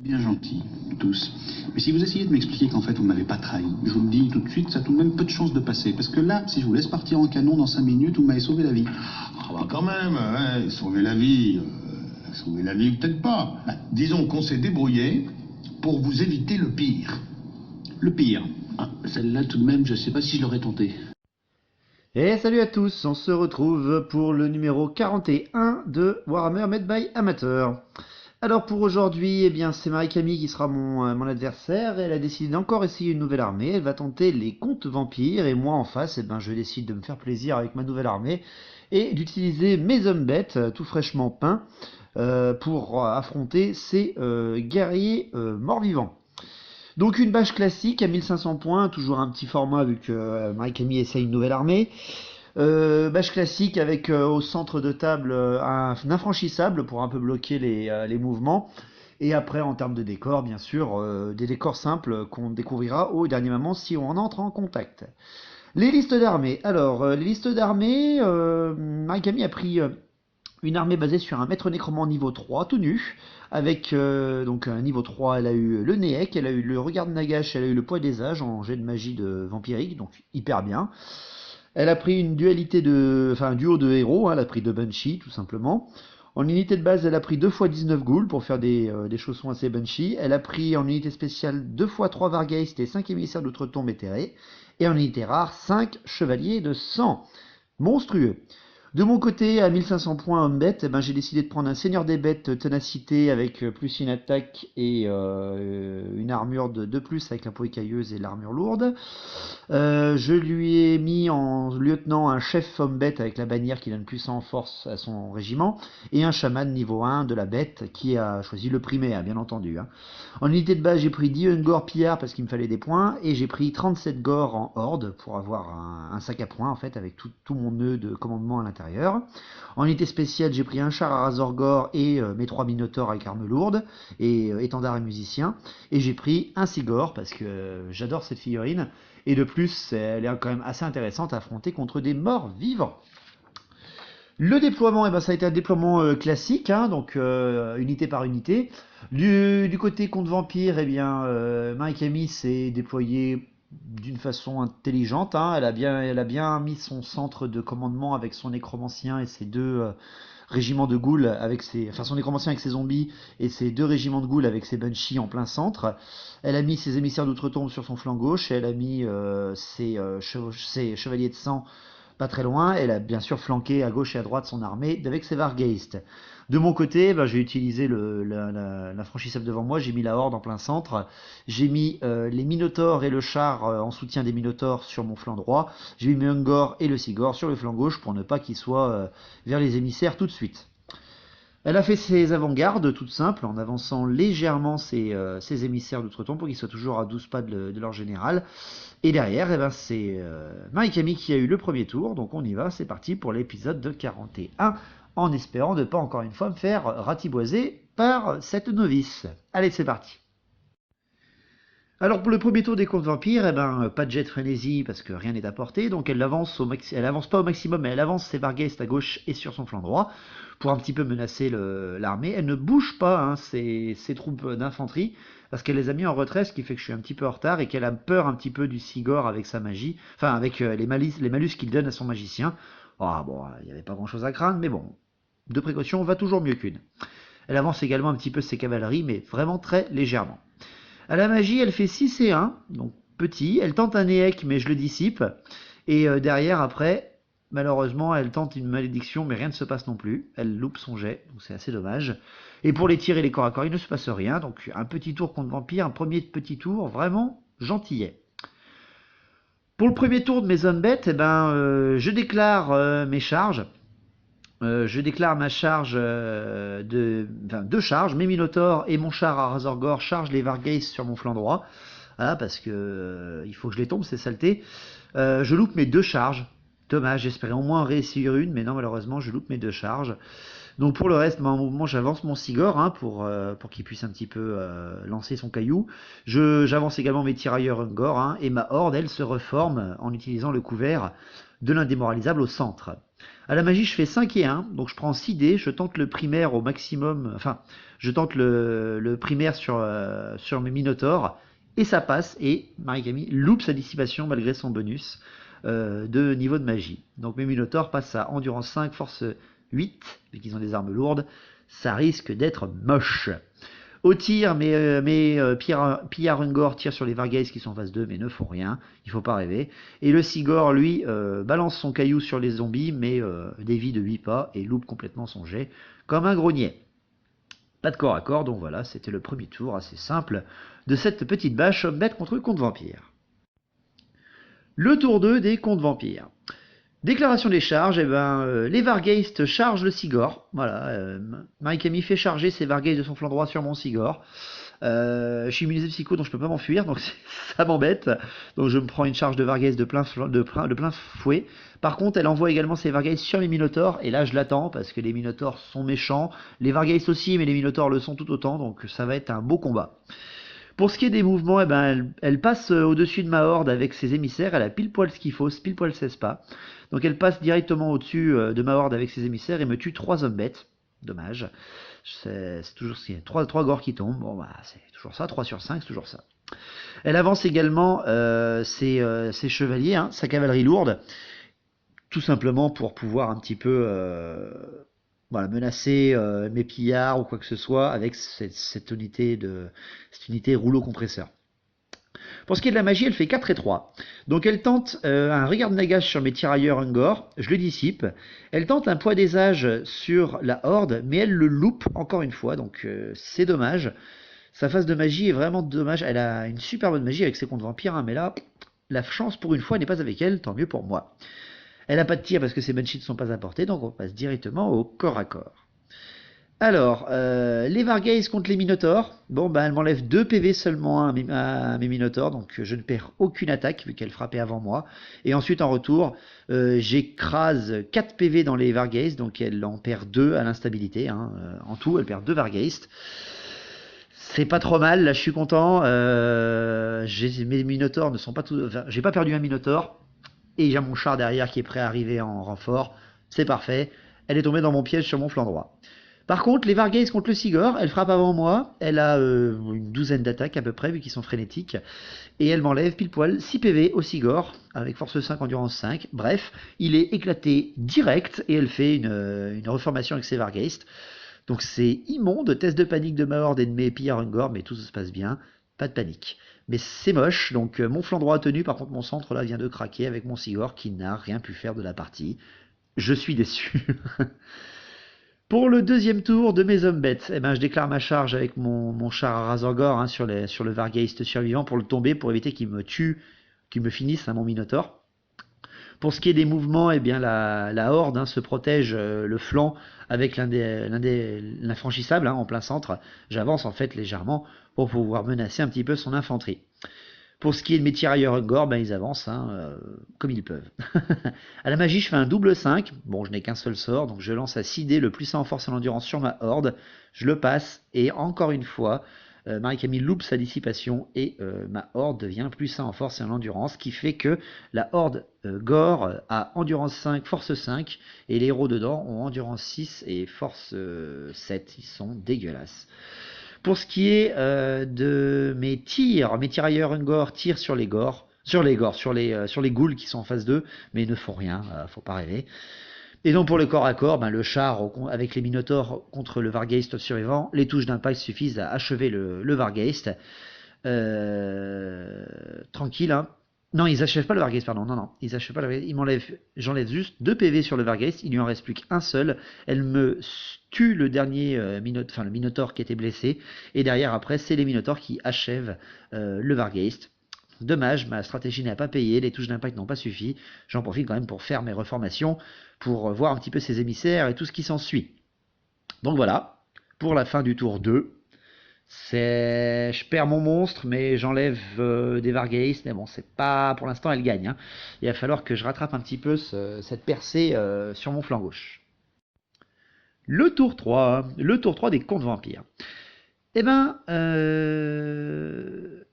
Bien gentils, tous. Mais si vous essayez de m'expliquer qu'en fait vous m'avez pas trahi, je vous le dis tout de suite, ça a tout de même peu de chances de passer. Parce que là, si je vous laisse partir en canon dans 5 minutes, vous m'avez sauvé la vie. Ah bah quand même, ouais, sauver la vie peut-être pas. Disons qu'on s'est débrouillé pour vous éviter le pire. Le pire. Ah, celle-là tout de même, je sais pas si je l'aurais tentée. Et salut à tous, on se retrouve pour le numéro 41 de Warhammer Made by Amateur. Alors pour aujourd'hui, eh bien c'est Marie-Camille qui sera mon adversaire. Elle a décidé d'encore essayer une nouvelle armée. Elle va tenter les contes vampires et moi en face, eh ben, je décide de me faire plaisir avec ma nouvelle armée et d'utiliser mes hommes bêtes tout fraîchement peints pour affronter ces guerriers morts-vivants. Donc une bâche classique à 1500 points, toujours un petit format vu que Marie-Camille essaye une nouvelle armée. Bâche classique avec au centre de table un infranchissable pour un peu bloquer les mouvements. Et après en termes de décor, bien sûr, des décors simples qu'on découvrira au dernier moment si on entre en contact. Les listes d'armées. Alors, les listes d'armées, Marie-Camille a pris une armée basée sur un maître nécromant niveau 3, tout nu, avec donc un niveau 3, elle a eu le Néec, elle a eu le regard de Nagash, elle a eu le poids des âges en jet de magie de vampirique, donc hyper bien. Elle a pris une dualité un duo de héros, hein, elle a pris deux Banshee tout simplement. En unité de base, elle a pris 2 fois 19 ghouls pour faire des chaussons assez Banshee. Elle a pris en unité spéciale 2 fois 3 Vargeist et 5 émissaires d'outre-tombe éthérés. Et en unité rare, 5 chevaliers de sang. Monstrueux. De mon côté, à 1500 points homme bête, eh ben, j'ai décidé de prendre un seigneur des bêtes ténacité avec plus une attaque et une armure de plus avec la peau écailleuse et l'armure lourde. Je lui ai mis en lieutenant un chef homme bête avec la bannière qui donne plus en force à son régiment et un chaman niveau 1 de la bête qui a choisi le primaire, bien entendu. Hein. En unité de base, j'ai pris 10 Ungor pillards parce qu'il me fallait des points et j'ai pris 37 Gore en horde pour avoir un sac à points en fait avec tout mon nœud de commandement à l'intérieur. En unité spéciale, j'ai pris un char à Razorgore et mes 3 minotaures avec armes lourdes et étendard et musicien. Et j'ai pris un Sigor parce que j'adore cette figurine. Et de plus, elle est quand même assez intéressante à affronter contre des morts vivants. Le déploiement, eh ben, ça a été un déploiement classique, hein, donc unité par unité. Du côté contre vampire, eh bien, Marie-Camille s'est déployée d'une façon intelligente. Hein, elle a bien mis son centre de commandement avec son nécromancien et ses deux régiments de ghouls son nécromancien avec ses zombies et ses deux régiments de ghouls avec ses banshees en plein centre. Elle a mis ses émissaires d'outre-tombe sur son flanc gauche et elle a mis ses chevaliers de sang pas très loin. Elle a bien sûr flanqué à gauche et à droite son armée avec ses Vargeist. De mon côté, j'ai utilisé l'infranchissable devant moi, j'ai mis la horde en plein centre, j'ai mis les Minotaures et le char en soutien des Minotaures sur mon flanc droit, j'ai mis Ungor et le Sigor sur le flanc gauche pour ne pas qu'ils soient vers les émissaires tout de suite. Elle a fait ses avant-gardes toutes simples en avançant légèrement ses émissaires d'outre-tombe pour qu'ils soient toujours à 12 pas de leur général. Et derrière, eh ben, c'est Marie-Camille qui a eu le premier tour, donc on y va, c'est parti pour l'épisode de 41, en espérant de ne pas encore une fois me faire ratiboiser par cette novice. Allez, c'est parti. Alors pour le premier tour des contes vampires, eh ben, pas de jet de frénésie parce que rien n'est à portée, donc elle avance pas au maximum, mais elle avance ses Vargeist à gauche et sur son flanc droit pour un petit peu menacer l'armée. Elle ne bouge pas hein, ses troupes d'infanterie parce qu'elle les a mis en retrait, ce qui fait que je suis un petit peu en retard et qu'elle a peur un petit peu du Sigor avec sa magie, enfin avec les malus qu'il donne à son magicien. Ah bon, il n'y avait pas grand chose à craindre, mais bon, de précaution va toujours mieux qu'une. Elle avance également un petit peu ses cavaleries, mais vraiment très légèrement. À la magie, elle fait 6 et 1, donc petit. Elle tente un éec, mais je le dissipe. Et derrière, après, malheureusement, elle tente une malédiction, mais rien ne se passe non plus. Elle loupe son jet, donc c'est assez dommage. Et pour les tirs et les corps à corps, il ne se passe rien. Donc un petit tour contre vampire, un premier petit tour, vraiment gentillet. Pour le premier tour de mes hommes bêtes, eh ben, je déclare mes charges. Je déclare ma charge deux charges, mes Minotaurs et mon char à Razorgore chargent les Vargeist sur mon flanc droit. Voilà, parce que il faut que je les tombe, c'est saleté. Je loupe mes 2 charges. Dommage, j'espérais au moins réussir une, mais non, malheureusement, je loupe mes 2 charges. Donc pour le reste, en mouvement, j'avance mon Sigor hein, pour qu'il puisse un petit peu lancer son caillou. J'avance également mes tirailleurs Ungor hein, et ma horde, elle, se reforme en utilisant le couvert de l'indémoralisable au centre. À la magie, je fais 5 et 1, donc je prends 6 dés, je tente le primaire au maximum, enfin, je tente le primaire sur mes minotaures, et ça passe, et Marie-Camille loupe sa dissipation malgré son bonus de niveau de magie. Donc mes minotaures passent à endurance 5, force 8, vu qu'ils ont des armes lourdes, ça risque d'être moche. Au tir, Pillard Ungor tire sur les Vargheists qui sont en phase 2, mais ne font rien, il faut pas rêver. Et le Sigor, lui, balance son caillou sur les zombies, mais dévie de 8 pas et loupe complètement son jet, comme un grognet. Pas de corps à corps, donc voilà, c'était le premier tour assez simple de cette petite bâche bête contre le comte vampire. Le tour 2 des contes vampires. Déclaration des charges, les Vargheists chargent le Sigor. Voilà, Marie-Camille fait charger ses Vargheists de son flanc droit sur mon Sigor. Je suis immunisé psycho, donc je peux pas m'enfuir, donc ça m'embête. Donc je me prends une charge de Vargheist de plein fouet. Par contre, elle envoie également ses Vargheists sur les Minotaurs, et là je l'attends, parce que les Minotaurs sont méchants. Les Vargheists aussi, mais les Minotaurs le sont tout autant, donc ça va être un beau combat. Pour ce qui est des mouvements, elle passe au-dessus de ma horde avec ses émissaires, elle a pile poil ce qu'il faut, pile poil 16 pas. Donc elle passe directement au-dessus de ma horde avec ses émissaires et me tue 3 hommes bêtes. Dommage. C'est toujours 3 gores qui tombent. Bon, bah, c'est toujours ça. 3 sur 5, c'est toujours ça. Elle avance également ses chevaliers, hein, sa cavalerie lourde, tout simplement pour pouvoir un petit peu menacer mes pillards ou quoi que ce soit avec cette unité rouleau compresseur. Pour ce qui est de la magie, elle fait 4 et 3. Donc elle tente un regard de nagage sur mes tirailleurs Ungor, je le dissipe. Elle tente un poids des âges sur la horde, mais elle le loupe encore une fois, donc c'est dommage. Sa phase de magie est vraiment dommage. Elle a une super bonne magie avec ses contes vampires, hein, mais là, la chance pour une fois n'est pas avec elle, tant mieux pour moi. Elle n'a pas de tir parce que ses banshees ne sont pas apportés, donc on passe directement au corps à corps. Alors, les Vargheists contre les Minotaurs. Bon, elle m'enlève 2 PV seulement à mes Minotaurs, donc je ne perds aucune attaque vu qu'elle frappait avant moi. Et ensuite, en retour, j'écrase 4 PV dans les Vargheists, donc elle en perd 2 à l'instabilité. Hein. En tout, elle perd 2 Vargheists. C'est pas trop mal, là je suis content. Mes Minotaurs ne sont pas tous... Enfin, j'ai pas perdu un Minotaur. Et j'ai mon char derrière qui est prêt à arriver en renfort. C'est parfait. Elle est tombée dans mon piège sur mon flanc droit. Par contre, les Vargheists contre le Sigor, elle frappe avant moi. Elle a une douzaine d'attaques à peu près, vu qu'ils sont frénétiques. Et elle m'enlève pile poil 6 PV au Sigor, avec force 5, endurance 5. Bref, il est éclaté direct et elle fait une reformation avec ses Vargheists. Donc c'est immonde, test de panique de ma horde et de mes pillards Ungor, mais tout se passe bien. Pas de panique. Mais c'est moche, donc mon flanc droit a tenu, par contre mon centre là vient de craquer avec mon Sigor qui n'a rien pu faire de la partie. Je suis déçu. Pour le deuxième tour de mes hommes bêtes, je déclare ma charge avec mon char à Razorgore sur le Vargheist survivant pour le tomber, pour éviter qu'il me tue, qu'il me finisse, mon Minotaur. Pour ce qui est des mouvements, la horde se protège le flanc avec l'infranchissable en plein centre. J'avance en fait légèrement pour pouvoir menacer un petit peu son infanterie. Pour ce qui est de mes tirailleurs Ungor, ils avancent comme ils peuvent. À la magie, je fais un double 5. Bon, je n'ai qu'un seul sort, donc je lance à 6 dés le plus 1 en force et en endurance sur ma horde. Je le passe, et encore une fois, Marie-Camille loupe sa dissipation, et ma horde devient plus 1 en force et en endurance, ce qui fait que la horde Gore a endurance 5, force 5, et les héros dedans ont endurance 6 et force 7. Ils sont dégueulasses. Pour ce qui est de mes tirailleurs Ungor tirent sur les ghouls qui sont en phase 2, mais ne font rien, faut pas rêver. Et donc pour le corps à corps, le char avec les Minotaurs contre le Vargheist survivant, les touches d'impact suffisent à achever le Vargheist. Tranquille, hein. Non, ils achèvent pas le Vargheist, pardon. Non, ils achèvent pas le Vargheist. J'enlève juste 2 PV sur le Vargheist. Il lui en reste plus qu'un seul. Elle me tue le dernier le Minotaur qui était blessé. Et derrière, après, c'est les Minotaurs qui achèvent le Vargheist. Dommage, ma stratégie n'a pas payé. Les touches d'impact n'ont pas suffi. J'en profite quand même pour faire mes reformations, pour voir un petit peu ses émissaires et tout ce qui s'ensuit. Donc voilà, pour la fin du tour 2. Je perds mon monstre, mais j'enlève des Vargheist, mais bon, c'est pas, pour l'instant, elle gagne. Hein. Il va falloir que je rattrape un petit peu cette percée sur mon flanc gauche. Le tour 3 des contes vampires.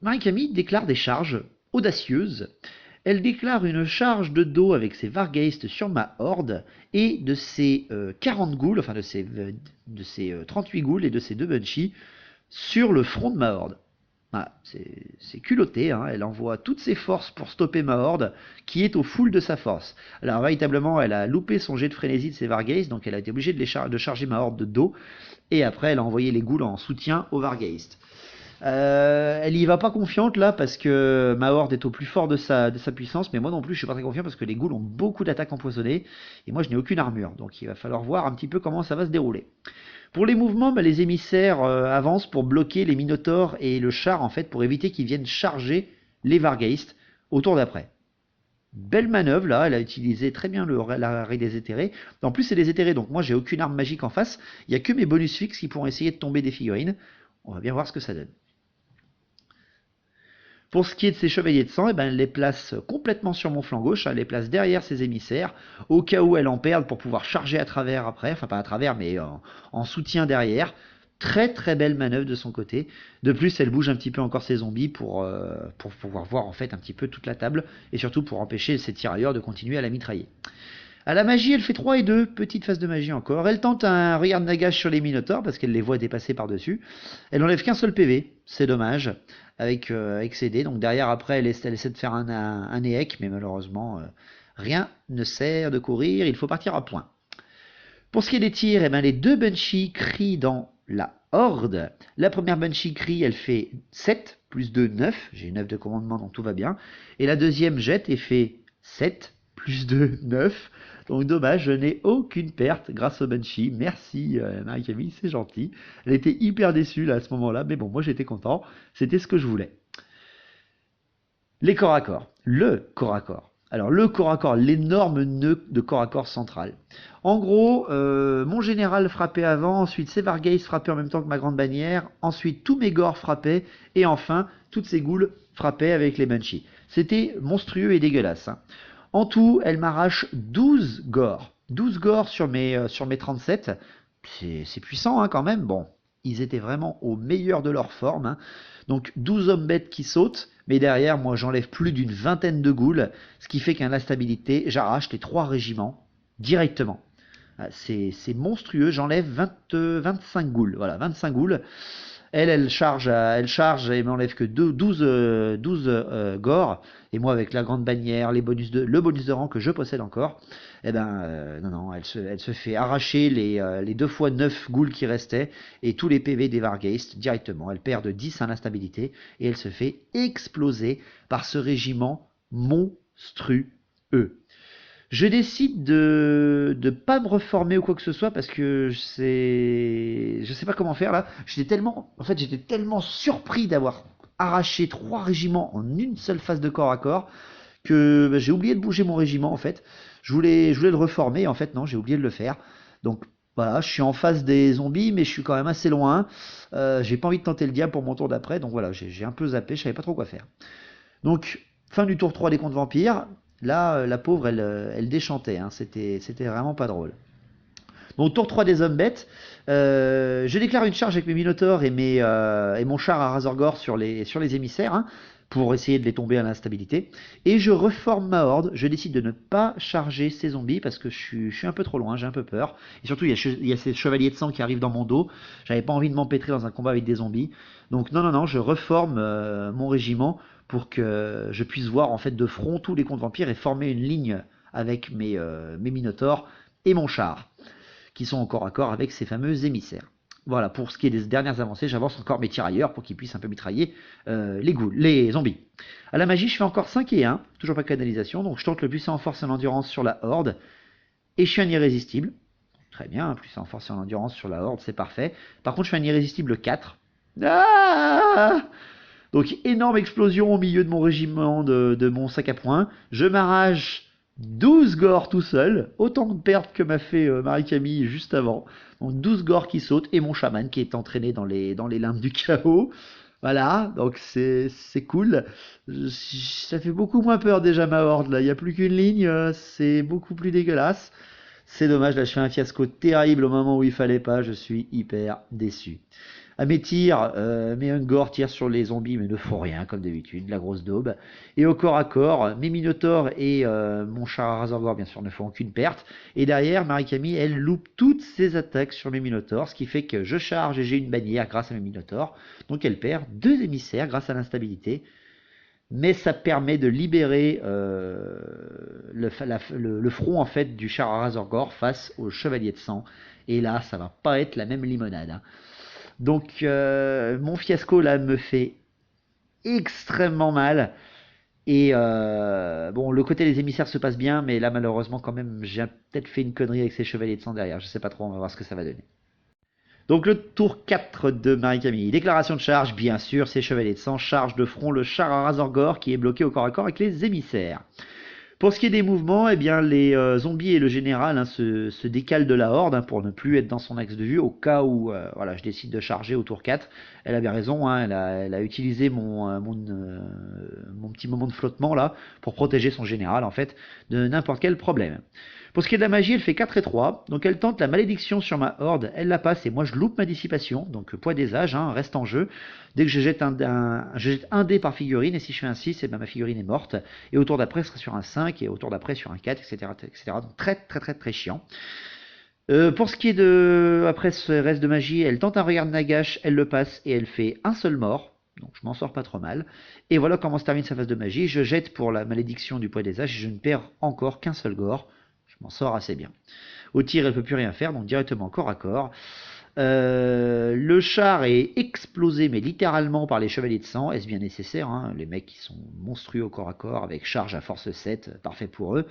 Marie-Camille déclare des charges audacieuses. elle déclare une charge de dos avec ses Vargeist sur ma horde et de ses 40 ghouls, enfin de ses 38 ghouls et de ses 2 Bunshees sur le front de ma horde. Voilà, c'est culotté, hein. Elle envoie toutes ses forces pour stopper ma horde, qui est au full de sa force. Alors véritablement, elle a loupé son jet de frénésie de ses Vargeist, donc elle a été obligée de charger ma horde de dos, et après elle a envoyé les ghouls en soutien aux Vargeist. Elle y va pas confiante là, parce que ma horde est au plus fort de sa puissance, mais moi non plus je suis pas très confiant, parce que les ghouls ont beaucoup d'attaques empoisonnées, et moi je n'ai aucune armure, donc il va falloir voir un petit peu comment ça va se dérouler. Pour les mouvements, les émissaires avancent pour bloquer les Minotaures et le char, en fait, pour éviter qu'ils viennent charger les Vargeist au tour d'après. Belle manœuvre, là, elle a utilisé très bien la raie des éthérés. En plus, c'est des éthérés, donc moi, j'ai aucune arme magique en face. Il n'y a que mes bonus fixes qui pourront essayer de tomber des figurines. On va bien voir ce que ça donne. Pour ce qui est de ces chevaliers de sang, elle les place complètement sur mon flanc gauche, elle les place derrière ses émissaires, au cas où elle en perde pour pouvoir charger à travers après, enfin pas à travers, mais en soutien derrière. Très très belle manœuvre de son côté. De plus, elle bouge un petit peu encore ses zombies pour pouvoir voir en fait un petit peu toute la table, et surtout pour empêcher ces tirailleurs de continuer à la mitrailler. À la magie, elle fait 3 et 2, petite phase de magie encore. Elle tente un regard de nagage sur les Minotaures parce qu'elle les voit dépasser par-dessus. Elle enlève qu'un seul PV, c'est dommage, avec ses dés. Donc derrière, après, elle essaie de faire un éhec, mais malheureusement, rien ne sert de courir, il faut partir à point. Pour ce qui est des tirs, les 2 Bunshees crient dans la horde. La première Banshee crie, elle fait 7, plus 2, 9. J'ai 9 de commandement, donc tout va bien. Et la deuxième jette et fait 7, plus 2, 9. Donc dommage, je n'ai aucune perte grâce au Banshee. Merci Marie-Camille, c'est gentil. Elle était hyper déçue là à ce moment-là, mais bon, moi j'étais content. C'était ce que je voulais. Les corps à corps. Le corps à corps. Alors le corps à corps, l'énorme nœud de corps à corps central. En gros, mon général frappait avant, ensuite ses Vargeist frappaient en même temps que ma grande bannière, ensuite tous mes gors frappaient, et enfin, toutes ces ghouls frappaient avec les Banshees. C'était monstrueux et dégueulasse. Hein. En tout, elle m'arrache 12 gors. 12 gors sur mes 37. C'est puissant hein, quand même. Bon, ils étaient vraiment au meilleur de leur forme. Hein. Donc 12 hommes bêtes qui sautent, mais derrière, moi j'enlève plus d'une vingtaine de ghouls, ce qui fait qu'à l'instabilité, j'arrache les 3 régiments directement. C'est monstrueux, j'enlève 25 ghouls. Voilà, 25 ghouls. Elle charge et m'enlève que 12 gors. Et moi, avec la grande bannière, le bonus de rang que je possède encore, non, elle se fait arracher les 2 fois 9 ghouls qui restaient et tous les PV des Vargeist directement. Elle perd de 10 à l'instabilité et elle se fait exploser par ce régiment monstrueux. Je décide de ne pas me reformer ou quoi que ce soit parce que je sais pas comment faire là. J'étais tellement surpris d'avoir arraché 3 régiments en une seule phase de corps à corps que j'ai oublié de bouger mon régiment en fait. Je voulais le reformer et en fait non, j'ai oublié de le faire. Donc voilà, je suis en face des zombies mais je suis quand même assez loin. J'ai pas envie de tenter le diable pour mon tour d'après donc voilà, j'ai un peu zappé, je savais pas trop quoi faire. Donc fin du tour 3 des contes vampires. Là, la pauvre, elle déchantait, hein. C'était vraiment pas drôle. Donc, tour 3 des hommes bêtes. Je déclare une charge avec mes Minotaures et mon char à Razorgore sur les émissaires, hein, pour essayer de les tomber à l'instabilité. Et je reforme ma horde. Je décide de ne pas charger ces zombies parce que je suis un peu trop loin, j'ai un peu peur. Et surtout, il y a ces chevaliers de sang qui arrivent dans mon dos. J'avais pas envie de m'empêtrer dans un combat avec des zombies. Donc, non, je reforme mon régiment pour que je puisse voir en fait de front tous les contes vampires et former une ligne avec mes Minotaures et mon char, qui sont encore à corps avec ces fameux émissaires. Voilà, pour ce qui est des dernières avancées, j'avance encore mes tirailleurs pour qu'ils puissent un peu mitrailler les zombies. À la magie, je fais encore 5 et 1, toujours pas de canalisation, donc je tente le puissant en force et en endurance sur la horde, et je suis un irrésistible. Très bien, puissant en force et en endurance sur la horde, c'est parfait. Par contre, je fais un irrésistible 4. Ah, donc énorme explosion au milieu de mon régiment de mon sac à poing. Je m'arrache 12 gors tout seul, autant de pertes que m'a fait Marie-Camille juste avant. Donc 12 gors qui sautent et mon chaman qui est entraîné dans les limbes du chaos. Voilà, donc c'est cool. Ça fait beaucoup moins peur déjà ma horde là. Il n'y a plus qu'une ligne, c'est beaucoup plus dégueulasse. C'est dommage, là je fais un fiasco terrible au moment où il fallait pas, je suis hyper déçu. À mes tirs, mes Ungor tirent sur les zombies mais ne font rien comme d'habitude, la grosse daube. Et au corps à corps, mes Minotaurs et mon char à Razorgore bien sûr ne font aucune perte. Et derrière, Marie-Camille, elle loupe toutes ses attaques sur mes Minotaurs, ce qui fait que je charge et j'ai une bannière grâce à mes Minotaurs. Donc elle perd 2 émissaires grâce à l'instabilité. Mais ça permet de libérer le front en fait du char à Razorgore face au chevalier de sang. Et là, ça va pas être la même limonade, hein. Donc mon fiasco là me fait extrêmement mal. Et bon, le côté des émissaires se passe bien, mais là malheureusement quand même j'ai peut-être fait une connerie avec ces chevaliers de sang derrière. Je sais pas trop, on va voir ce que ça va donner. Donc le tour 4 de Marie-Camille. Déclaration de charge, bien sûr, ces chevaliers de sang chargent de front le char à Razorgore qui est bloqué au corps à corps avec les émissaires. Pour ce qui est des mouvements, eh bien, les zombies et le général se décalent de la horde pour ne plus être dans son axe de vue au cas où voilà, je décide de charger au tour 4. Elle a bien raison, hein, elle a utilisé mon petit moment de flottement là pour protéger son général en fait de n'importe quel problème. Pour ce qui est de la magie, elle fait 4 et 3, donc elle tente la malédiction sur ma horde, elle la passe et moi je loupe ma dissipation, donc poids des âges, hein, reste en jeu. Dès que je jette un dé par figurine, et si je fais un 6, et ben ma figurine est morte, et au tour d'après ce sera sur un 5, et au tour d'après sur un 4, etc. etc. Donc très chiant. Pour ce qui est de... Après ce reste de magie, elle tente un regard de Nagash, elle le passe, et elle fait un seul mort. Donc je m'en sors pas trop mal. Et voilà comment se termine sa phase de magie. Je jette pour la malédiction du poids des âges, et je ne perds encore qu'un seul gore. Je m'en sors assez bien. Au tir, elle peut plus rien faire, donc directement corps à corps. Le char est explosé, mais littéralement par les chevaliers de sang. Est-ce bien nécessaire, hein? Les mecs qui sont monstrueux au corps à corps, avec charge à force 7, parfait pour eux.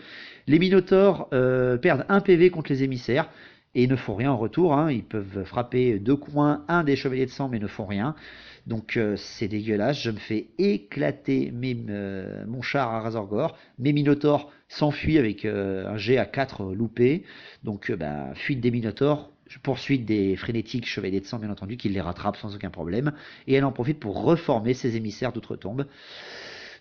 Les Minotaurs perdent 1 PV contre les émissaires, et ne font rien en retour, hein. Ils peuvent frapper 2 coins, un des chevaliers de sang, mais ne font rien. Donc c'est dégueulasse, je me fais éclater mon char à Razorgore. Mes Minotaurs s'enfuient avec un jet à 4 loupé. Donc fuite des Minotaurs, poursuite des frénétiques chevaliers de sang bien entendu, qui les rattrapent sans aucun problème. Et elle en profite pour reformer ses émissaires d'outre-tombe.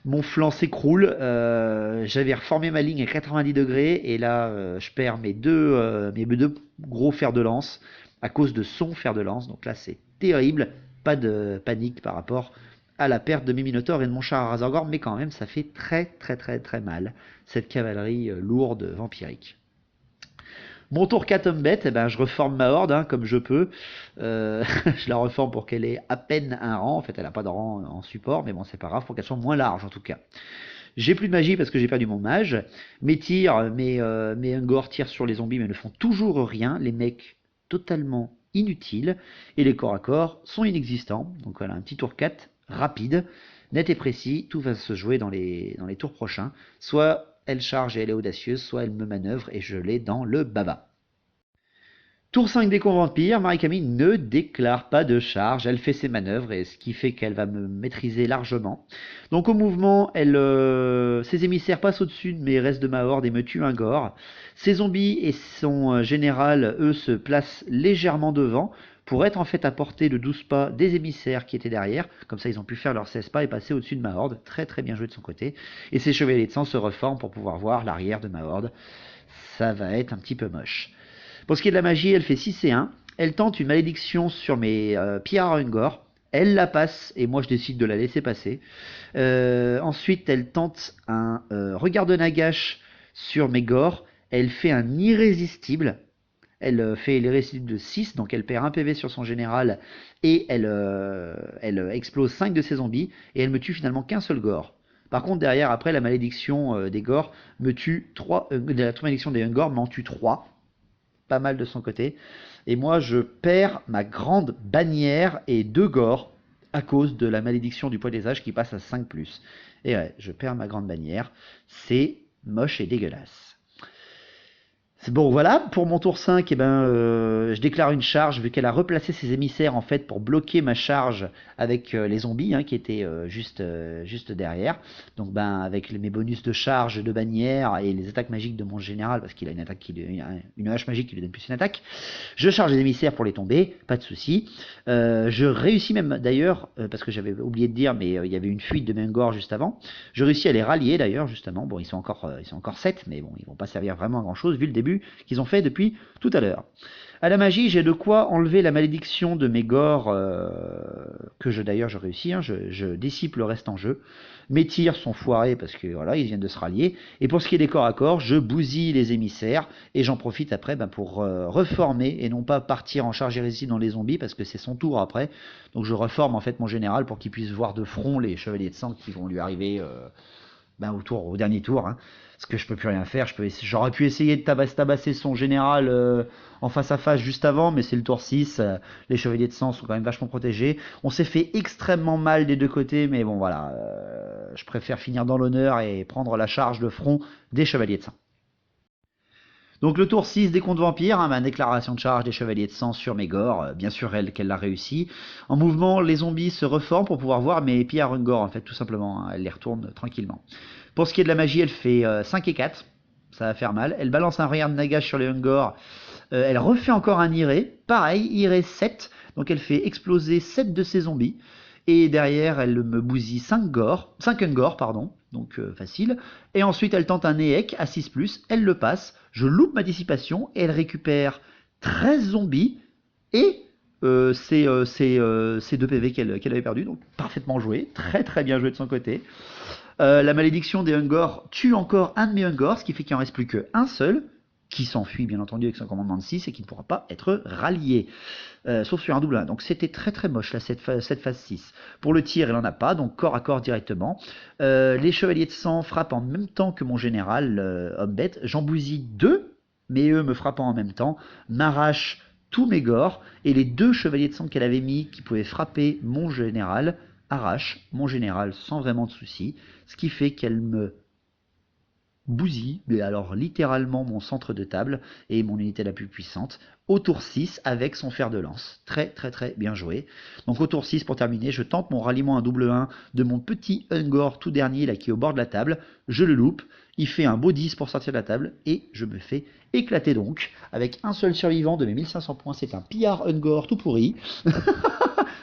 Mon flanc s'écroule, j'avais reformé ma ligne à 90 degrés et là je perds mes deux gros fers de lance à cause de son fer de lance. Donc là c'est terrible, pas de panique par rapport à la perte de mes Minotaurs et de mon char à Razorgore, mais quand même ça fait très mal cette cavalerie lourde vampirique. Mon tour 4 homme bête, eh ben, je reforme ma horde hein, comme je peux. Je la reforme pour qu'elle ait à peine un rang. En fait, elle n'a pas de rang en support, mais bon, c'est pas grave, pour qu'elle soit moins large en tout cas. J'ai plus de magie parce que j'ai perdu mon mage. Mes tirs, mes Ungor tirent sur les zombies, mais ne font toujours rien. Les mecs totalement inutiles. Et les corps à corps sont inexistants. Donc voilà, un petit tour 4 rapide, net et précis. Tout va se jouer dans les tours prochains. Soit elle charge et elle est audacieuse, soit elle me manœuvre et je l'ai dans le baba. Tour 5 des vampires, Marie-Camille ne déclare pas de charge, elle fait ses manœuvres, et ce qui fait qu'elle va me maîtriser largement. Donc au mouvement, ses émissaires passent au-dessus de mes restes de ma horde et me tuent un gore. Ses zombies et son général, eux, se placent légèrement devant, pour être en fait à portée de 12 pas des émissaires qui étaient derrière. Comme ça, ils ont pu faire leurs 16 pas et passer au-dessus de ma horde. Très bien joué de son côté. Et ces chevaliers de sang se reforment pour pouvoir voir l'arrière de ma horde. Ça va être un petit peu moche. Pour ce qui est de la magie, elle fait 6 et 1. Elle tente une malédiction sur mes pierres à Ungor. Elle la passe et moi je décide de la laisser passer. Ensuite, elle tente un regard de Nagash sur mes gors. Elle fait un irrésistible. Elle fait l'irrésistible de 6, donc elle perd 1 PV sur son général et elle explose 5 de ses zombies et elle me tue finalement qu'un seul gore. Par contre derrière, après la malédiction des gores me tue 3, la malédiction des Ungor m'en tue 3, pas mal de son côté. Et moi je perds ma grande bannière et 2 gores à cause de la malédiction du poids des âges qui passe à 5+. Et ouais, je perds ma grande bannière, c'est moche et dégueulasse. Bon voilà, pour mon tour 5, eh ben, je déclare une charge vu qu'elle a replacé ses émissaires en fait pour bloquer ma charge avec les zombies hein, qui étaient juste derrière. Donc ben avec mes bonus de charge, de bannière et les attaques magiques de mon général parce qu'il a une hache magique qui lui donne plus une attaque, je charge les émissaires pour les tomber, pas de souci. Je réussis même d'ailleurs, parce que j'avais oublié de dire, mais il y avait une fuite de Mengor juste avant, je réussis à les rallier d'ailleurs justement. Bon ils sont encore 7, mais bon ils vont pas servir vraiment à grand chose vu le début qu'ils ont fait depuis tout à l'heure. À la magie, j'ai de quoi enlever la malédiction de mes gores, d'ailleurs je réussis, hein, je dissipe le reste en jeu. Mes tirs sont foirés parce que voilà, ils viennent de se rallier. Et pour ce qui est des corps à corps, je bousille les émissaires et j'en profite après pour reformer et non pas partir en charge hérésie dans les zombies parce que c'est son tour après. Donc je reforme en fait mon général pour qu'il puisse voir de front les chevaliers de sang qui vont lui arriver au dernier tour. Hein. Parce que je peux plus rien faire. J'aurais pu essayer de tabasser son général en face à face juste avant, mais c'est le tour 6. Les chevaliers de sang sont quand même vachement protégés. On s'est fait extrêmement mal des deux côtés, mais bon voilà. Je préfère finir dans l'honneur et prendre la charge de front des chevaliers de sang. Donc le tour 6 des contes vampires, ma déclaration de charge des chevaliers de sang sur mes gores, bien sûr qu'elle l'a réussi. En mouvement, les zombies se reforment pour pouvoir voir mes pillards Ungor, en fait, tout simplement, hein, elle les retourne tranquillement. Pour ce qui est de la magie, elle fait 5 et 4, ça va faire mal. Elle balance un regard de Nagash sur les Ungor, elle refait encore un Iré, pareil, Iré 7, donc elle fait exploser 7 de ses zombies. Et derrière, elle me bousille 5 Ungor, donc facile. Et ensuite, elle tente un Eek à 6+, elle le passe, je loupe ma dissipation, et elle récupère 13 zombies, et c'est 2 PV qu'elle avait perdu, donc parfaitement joué, très très bien joué de son côté. La malédiction des Ungor tue encore un de mes Ungor, ce qui fait qu'il en reste plus qu'un seul, qui s'enfuit bien entendu avec son commandement de 6 et qui ne pourra pas être rallié, sauf sur un double 1. Donc c'était très très moche là, cette phase 6. Pour le tir, il n'en a pas, donc corps à corps directement. Les chevaliers de sang frappent en même temps que mon général homme bête. J'en bousille 2, mais eux me frappant en même temps, m'arrachent tous mes gores, et les 2 chevaliers de sang qu'elle avait mis, qui pouvaient frapper mon général, arrachent mon général sans vraiment de soucis, ce qui fait qu'elle me bousille, mais alors littéralement mon centre de table et mon unité la plus puissante, au tour 6 avec son fer de lance. Très très très bien joué. Donc au tour 6 pour terminer, je tente mon ralliement à double 1 de mon petit Ungor tout dernier là qui est au bord de la table, je le loupe, il fait un beau 10 pour sortir de la table et je me fais éclater donc avec un seul survivant de mes 1500 points, c'est un pillard Ungor tout pourri.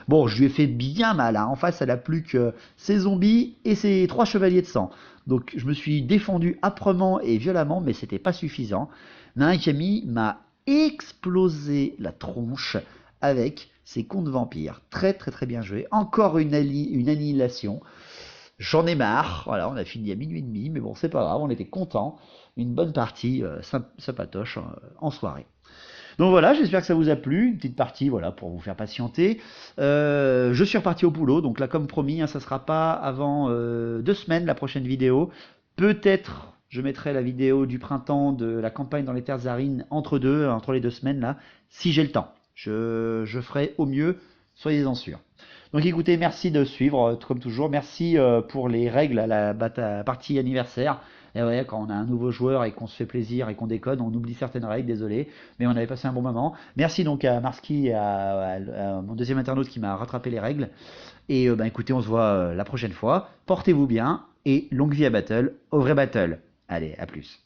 Bon, je lui ai fait bien mal, hein. En face elle a plus que ses zombies et ses 3 chevaliers de sang. Donc je me suis défendu âprement et violemment, mais c'était pas suffisant. Naakami m'a explosé la tronche avec ses contes vampires. Très très très bien joué. Encore une annihilation. J'en ai marre. Voilà, on a fini à minuit et demi, mais bon, c'est pas grave, on était contents. Une bonne partie sympatoche en soirée. Donc voilà, j'espère que ça vous a plu, une petite partie voilà, pour vous faire patienter. Je suis reparti au boulot, donc là comme promis, hein, ça ne sera pas avant 2 semaines la prochaine vidéo. Peut-être je mettrai la vidéo du printemps de la campagne dans les terres zarines entre les 2 semaines là, si j'ai le temps. Je ferai au mieux, soyez-en sûrs. Donc écoutez, merci de suivre, comme toujours. Merci pour les règles à la partie anniversaire. Et ouais, quand on a un nouveau joueur et qu'on se fait plaisir et qu'on déconne, on oublie certaines règles, désolé. Mais on avait passé un bon moment. Merci donc à Marski et à mon deuxième internaute qui m'a rattrapé les règles. Et écoutez, on se voit la prochaine fois. Portez-vous bien et longue vie à Battle, au vrai Battle. Allez, à plus.